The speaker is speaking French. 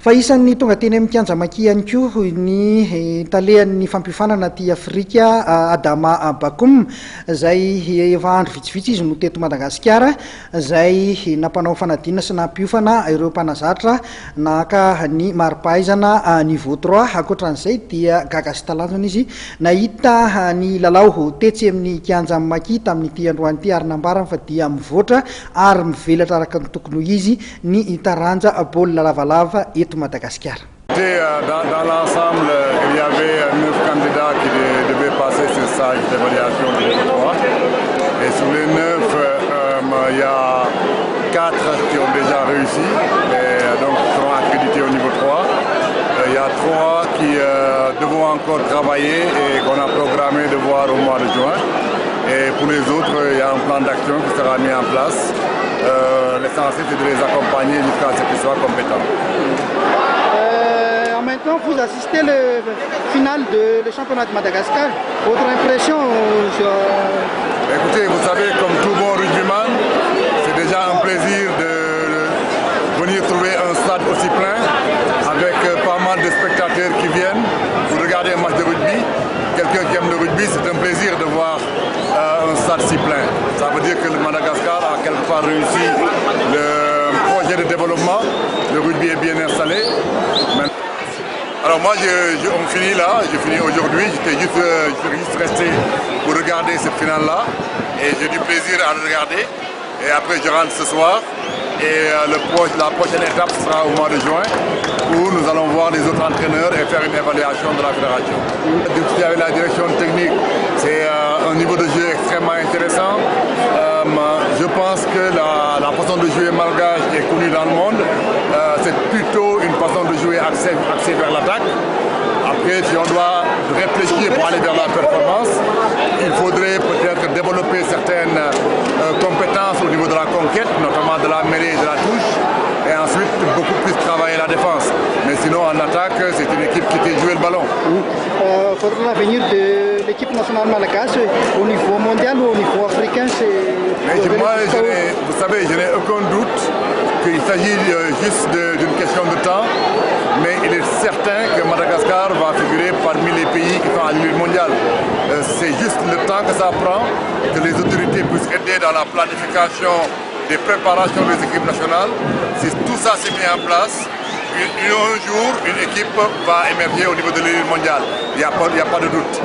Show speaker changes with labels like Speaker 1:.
Speaker 1: Fa isan'ny tonga teny amin'ny kianja Maki ihany koa ny talehan'ny fampiofanana aty Afrika Adama Bakoum izay efa andro vitsivitsy izy no teto Madagasikara izay nampanao fanadinana sy nampiofana ireo mpanazatra naka ny maripahaizana niveau 3 ankoatran'izay dia gaga sy talanjona izy nahita ny lalao tetsy amin'ny kianja Maki tamin'ity androany ity ary nambarana fa dia mivoatra ary mivelatra araka ny tokony izy ny taranja baolina lavalava eto Madagascar.
Speaker 2: Dans l'ensemble, il y avait 9 candidats qui devaient passer ce stage d'évaluation de niveau 3. Et sur les 9, il y a 4 qui ont déjà réussi et donc seront accrédités au niveau 3. Il y a 3 qui devront encore travailler et qu'on a programmé de voir au mois de juin. Et pour les autres, il y a un plan d'action qui sera mis en place. L'essentiel, c'est de les accompagner jusqu'à ce qu'ils soient compétents.
Speaker 1: Maintenant, vous assistez le final du championnat de Madagascar. Votre impression
Speaker 2: Écoutez, vous savez, comme tout bon rugbyman, c'est déjà un plaisir de venir trouver un stade aussi plein, avec pas mal de spectateurs qui viennent pour regarder un match de rugby. Quelqu'un qui aime le rugby, c'est un plaisir de voir un stade si plein. Ça veut dire que le Madagascar a quelque part réussi le projet de développement. Le rugby est bien installé. Alors moi, on finit là, j'ai fini aujourd'hui, j'étais juste resté pour regarder cette finale-là et j'ai du plaisir à le regarder. Et après, je rentre ce soir et la prochaine étape sera au mois de juin où nous allons voir les autres entraîneurs et faire une évaluation de la fédération. Discuter avec la direction technique, c'est un niveau de jeu extrêmement intéressant. Je pense que la façon de jouer malgache est connue dans le monde. C'est plutôt une façon de jouer axée vers l'attaque. Après, si on doit réfléchir pour aller vers la performance, il faudrait peut-être développer certaines compétences au niveau de la conquête, notamment de la mêlée et de la touche, et ensuite beaucoup plus travailler la défense. Mais sinon, en attaque, c'est une équipe qui fait jouer le ballon.
Speaker 1: Faudra l'avenir de l'équipe nationale malgache au niveau mondial ou au niveau africain,
Speaker 2: Mais moi, vous savez, je n'ai aucun doute qu'il s'agit juste d'une question de temps, mais il est certain que Madagascar va figurer parmi les pays qui sont à l'île mondiale. C'est juste le temps que ça prend, que les autorités puissent aider dans la planification des préparations des équipes nationales. Si tout ça s'est mis en place, un jour, une équipe va émerger au niveau de l'île mondiale. Il n'y a pas de doute.